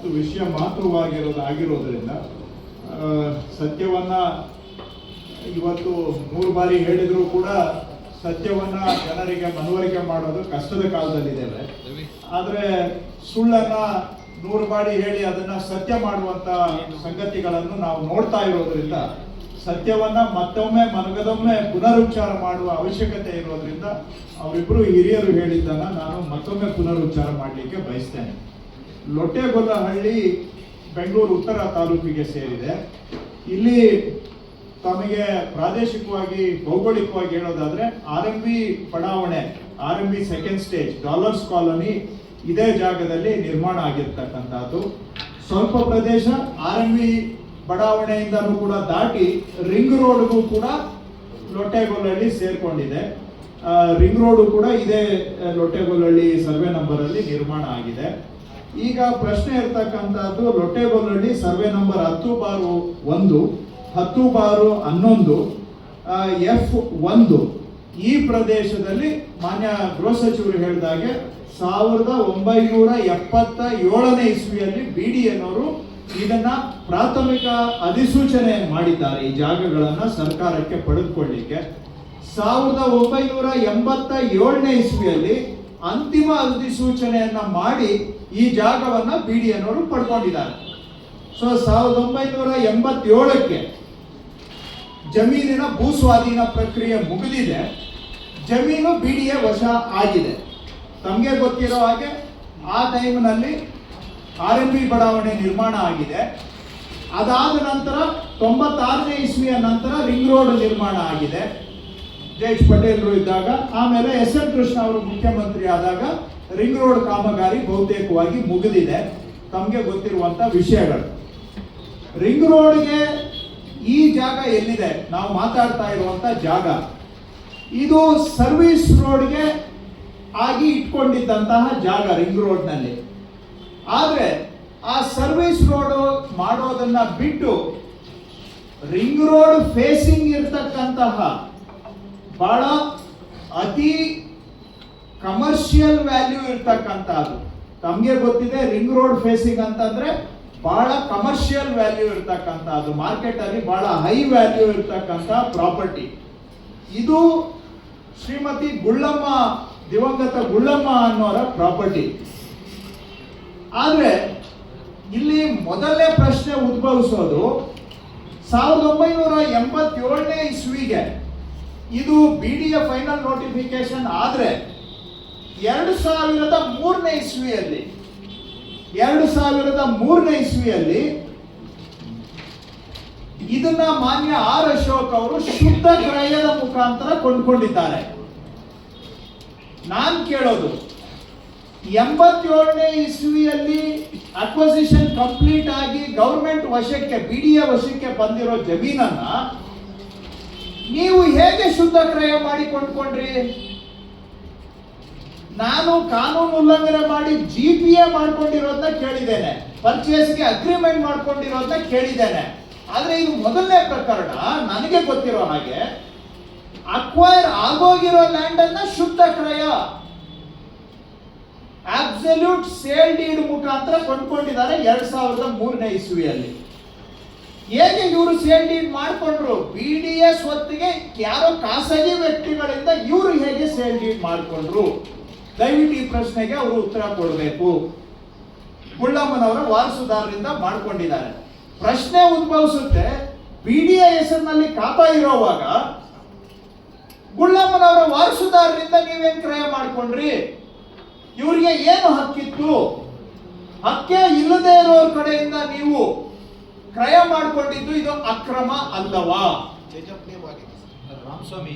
ಮತ್ತು ವಿಷಯ ಮಹತ್ವವಾಗಿರೋದಾಗಿರೋದ್ರಿಂದ ಸತ್ಯವನ್ನ ಇವತ್ತು 3 ಬಾರಿ ಹೇಳಿದರೂ ಕೂಡ ಸತ್ಯವನ್ನ ಜನರಿಗೆ ಮನವರಿಕೆ ಮಾಡೋದು ಕಷ್ಟದ ಕಾಲದಲ್ಲಿದ್ದೇವೆ. ಆದರೆ ಸುಳ್ಳನ್ನ 100 ಬಾರಿ ಹೇಳಿ ಅದನ್ನ ಸತ್ಯ ಮಾಡುವಂತ ಸಂಗತಿಗಳನ್ನು ನಾವು ನೋಡ್ತಾ ಇರೋದ್ರಿಂದ ಸತ್ಯವನ್ನ ಮತ್ತೊಮ್ಮೆ ಮನಗದೊಮ್ಮೆ ಪುನರುಚ್ಚಾರ ಮಾಡುವ ಅವಶ್ಯಕತೆ ಇರೋದ್ರಿಂದ ಅವರಿಬ್ಬರು ಹಿರಿಯರು ಹೇಳಿದ್ದನ್ನ ನಾನು ಮತ್ತೊಮ್ಮೆ ಪುನರುಚ್ಚಾರ ಮಾಡಲಿಕ್ಕೆ ಬಯಸ್ತೇನೆ. ಲೊಟ್ಟೆಗೊಲ್ಲಹಳ್ಳಿ ಬೆಂಗಳೂರು ಉತ್ತರ ತಾಲೂಕಿಗೆ ಸೇರಿದೆ. ಇಲ್ಲಿ ತಮಗೆ ಪ್ರಾದೇಶಿಕವಾಗಿ ಭೌಗೋಳಿಕವಾಗಿ ಹೇಳೋದಾದ್ರೆ RMB ಬಡಾವಣೆ, RMB second stage, dollars colony ಇದೇ ಜಾಗದಲ್ಲಿ ನಿರ್ಮಾಣ ಆಗಿರ್ತಕ್ಕಂಥದ್ದು. ಸ್ವಲ್ಪ ಪ್ರದೇಶ RMB ಬಡಾವಣೆಯಿಂದಲೂ ಕೂಡ ದಾಟಿ ರಿಂಗ್ ರೋಡ್ಗೂ ಕೂಡ ಲೊಟ್ಟೆಗೊಲ್ಲಹಳ್ಳಿ ಸೇರ್ಕೊಂಡಿದೆ. ರಿಂಗ್ ರೋಡು ಕೂಡ ಇದೇ ಲೊಟ್ಟೆಗೊಲ್ಲಹಳ್ಳಿ ಸರ್ವೆ ನಂಬರ್ ಅಲ್ಲಿ ನಿರ್ಮಾಣ ಆಗಿದೆ. ಈಗ ಪ್ರಶ್ನೆ ಇರ್ತಕ್ಕಂಥದ್ದು ಲೊಟ್ಟೆಗೊಲ್ಲಹಳ್ಳಿ ಸರ್ವೆ ನಂಬರ್ 10/1, 10/11, F1 ಈ ಪ್ರದೇಶದಲ್ಲಿ ಮಾನ್ಯ ಗೃಹ ಸಚಿವರು ಹೇಳಿದಾಗೆ 1977ನೇ ಇಸ್ವಿಯಲ್ಲಿ BDAನವರು ಇದನ್ನ ಪ್ರಾಥಮಿಕ ಅಧಿಸೂಚನೆ ಮಾಡಿದ್ದಾರೆ. ಈ ಜಾಗಗಳನ್ನ ಸರ್ಕಾರಕ್ಕೆ ಪಡೆದುಕೊಳ್ಳಿಕ್ಕೆ 1987ನೇ ಇಸ್ವಿಯಲ್ಲಿ ಅಂತಿಮ ಅಧಿಸೂಚನೆಯನ್ನ ಮಾಡಿ ಈ ಜಾಗವನ್ನ BDAನವರು ಪಡ್ಕೊಂಡಿದ್ದಾರೆ. ಸೊ 1987ಕ್ಕೆ ಜಮೀನಿನ ಭೂಸ್ವಾಧೀನ ಪ್ರಕ್ರಿಯೆ ಮುಗಿದಿದೆ. ಜಮೀನು BDA ವಶ ಆಗಿದೆ. ತಮಗೆ ಗೊತ್ತಿರೋ ಹಾಗೆ ಆ ಟೈಮ್ನಲ್ಲಿ RMB ಬಡಾವಣೆ ನಿರ್ಮಾಣ ಆಗಿದೆ. ಅದಾದ ನಂತರ 96ನೇ ಇಸ್ವಿಯ ನಂತರ ರಿಂಗ್ ರೋಡ್ ನಿರ್ಮಾಣ ಆಗಿದೆ ಜಯೇಶ್ ಪಟೇಲ್ರು ಇದ್ದಾಗ. ಆಮೇಲೆ SM ಕೃಷ್ಣ ಅವರು ಮುಖ್ಯಮಂತ್ರಿ ಆದಾಗ ರಿಂಗ್ ರೋಡ್ ಕಾಮಗಾರಿ ಬಹುತೇಕವಾಗಿ ಮುಗಿದಿದೆ. ತಮಗೆ ಗೊತ್ತಿರುವಂತ ವಿಷಯಗಳು. ರಿಂಗ್ ರೋಡ್ಗೆ ಈ ಜಾಗ ಎಲ್ಲಿದೆ, ನಾವು ಮಾತಾಡ್ತಾ ಇರುವಂತ ಜಾಗ, ಇದು ಸರ್ವಿಸ್ ರೋಡ್ಗೆ ಆಗಿ ಇಟ್ಕೊಂಡಿದ್ದಂತಹ ಜಾಗ ರಿಂಗ್ ರೋಡ್ನಲ್ಲಿ. ಆದ್ರೆ ಆ ಸರ್ವಿಸ್ ರೋಡ್ ಮಾಡೋದನ್ನ ಬಿಟ್ಟು ರಿಂಗ್ ರೋಡ್ ಫೇಸಿಂಗ್ ಇರ್ತಕ್ಕಂತಹ ಬಹಳ ಅತಿ ಕಮರ್ಷಿಯಲ್ ವ್ಯಾಲ್ಯೂ ಇರ್ತಕ್ಕಂಥದ್ದು. ತಮಗೆ ಗೊತ್ತಿದೆ ರಿಂಗ್ ರೋಡ್ ಫೇಸಿಂಗ್ ಅಂತಂದ್ರೆ ಬಹಳ ಕಮರ್ಷಿಯಲ್ ವ್ಯಾಲ್ಯೂ ಇರ್ತಕ್ಕಂಥದ್ದು, ಮಾರ್ಕೆಟ್ ಅಲ್ಲಿ ಬಹಳ ಹೈ ವ್ಯಾಲ್ಯೂ ಇರ್ತಕ್ಕಂಥ ಪ್ರಾಪರ್ಟಿ. ಇದು ಶ್ರೀಮತಿ ಗುಳ್ಳಮ್ಮ, ದಿವಂಗತ ಗುಳ್ಳಮ್ಮ ಅನ್ನೋರ ಪ್ರಾಪರ್ಟಿ. ಆದ್ರೆ ಇಲ್ಲಿ ಮೊದಲನೇ ಪ್ರಶ್ನೆ ಉದ್ಭವಿಸೋದು 1987ನೇ ಇಸ್ವಿಗೆ ಇದು BDA ಫೈನಲ್ ನೋಟಿಫಿಕೇಶನ್ ಆದ್ರೆ 2003ನೇ ಇಸ್ವಿಯಲ್ಲಿ ಇದನ್ನ ಮಾನ್ಯ R ಅಶೋಕ್ ಅವರು ಶುದ್ಧ ಕ್ರಯದ ಮುಖಾಂತರ ಕೊಂಡ್ಕೊಂಡಿದ್ದಾರೆ. ನಾನ್ ಕೇಳೋದು 87ನೇ ಇಸ್ವಿಯಲ್ಲಿ ಅಕ್ವಸಿಷನ್ ಕಂಪ್ಲೀಟ್ ಆಗಿ ಗವರ್ಮೆಂಟ್ ವಶಕ್ಕೆ, BDA ವಶಕ್ಕೆ ಬಂದಿರೋ ಜಮೀನನ್ನ ನೀವು ಹೇಗೆ ಶುದ್ಧ ಕ್ರಯ ಮಾಡಿ ಕೊಂಡ್ಕೊಂಡ್ರಿ? ನಾನು ಕಾನೂನು ಉಲ್ಲಂಘನೆ ಮಾಡಿ GPA ಮಾಡ್ಕೊಂಡಿರೋದನ್ನ ಕೇಳಿದ್ದೇನೆ, ಪರ್ಚೇಸ್ಗೆ ಅಗ್ರಿಮೆಂಟ್ ಮಾಡ್ಕೊಂಡಿರೋದನ್ನ ಕೇಳಿದ್ದೇನೆ. ಆದ್ರೆ ಇದು ಮೊದಲನೇ ಪ್ರಕರಣ. ನನಗೆ ಗೊತ್ತಿರೋ ಹಾಗೆ ಅಕ್ವೈರ್ ಆಗೋಗಿರೋ ಲ್ಯಾಂಡ್ ಅನ್ನ ಶುದ್ಧ ಕ್ರಯ, ಅಬ್ಸಲ್ಯೂಟ್ ಸೇಲ್ ಡೀಡ್ ಮುಖಾಂತರ ಕೊಂಡ್ಕೊಂಡಿದ್ದಾರೆ 2003ನೇ ಇಸ್ವಿಯಲ್ಲಿ. ಹೇಗೆ ಇವರು ಸೇಲ್ ಡೀಡ್ ಮಾಡ್ಕೊಂಡ್ರು? BDA ಸ್ವತ್ತಿಗೆ ಯಾರೋ ಖಾಸಗಿ ವ್ಯಕ್ತಿಗಳಿಂದ ಇವರು ಹೇಗೆ ಸೇಲ್ ಡೀಡ್ ಮಾಡ್ಕೊಂಡ್ರು? ದಯವಿಟ್ಟು ಈ ಪ್ರಶ್ನೆಗೆ ಅವರು ಉತ್ತರ ಕೊಡಬೇಕು. ಗುಳ್ಳಮ್ಮನವರ ವಾರಸುದಾರರಿಂದ ಮಾಡ್ಕೊಂಡಿದ್ದಾರೆ. ಪ್ರಶ್ನೆ ಉದ್ಭವಿಸುತ್ತೆ, BDA ಹೆಸರಿನಲ್ಲಿ ಖಾತಾ ಇರೋವಾಗ ಗುಳ್ಳಮ್ಮನವರ ವಾರಸುದಾರರಿಂದ ನೀವೇನ್ ಕ್ರಯ ಮಾಡ್ಕೊಂಡ್ರಿ? ಇವರಿಗೆ ಏನು ಹಕ್ಕಿತ್ತು? ಹಕ್ಕೇ ಇಲ್ಲದೆ ಇರೋರ ಕಡೆಯಿಂದ ನೀವು ಕ್ರಯ ಮಾಡಿಕೊಂಡಿದ್ದು ಇದು ಅಕ್ರಮ ಅಲ್ಲವಾ? ರಾಮಸ್ವಾಮಿ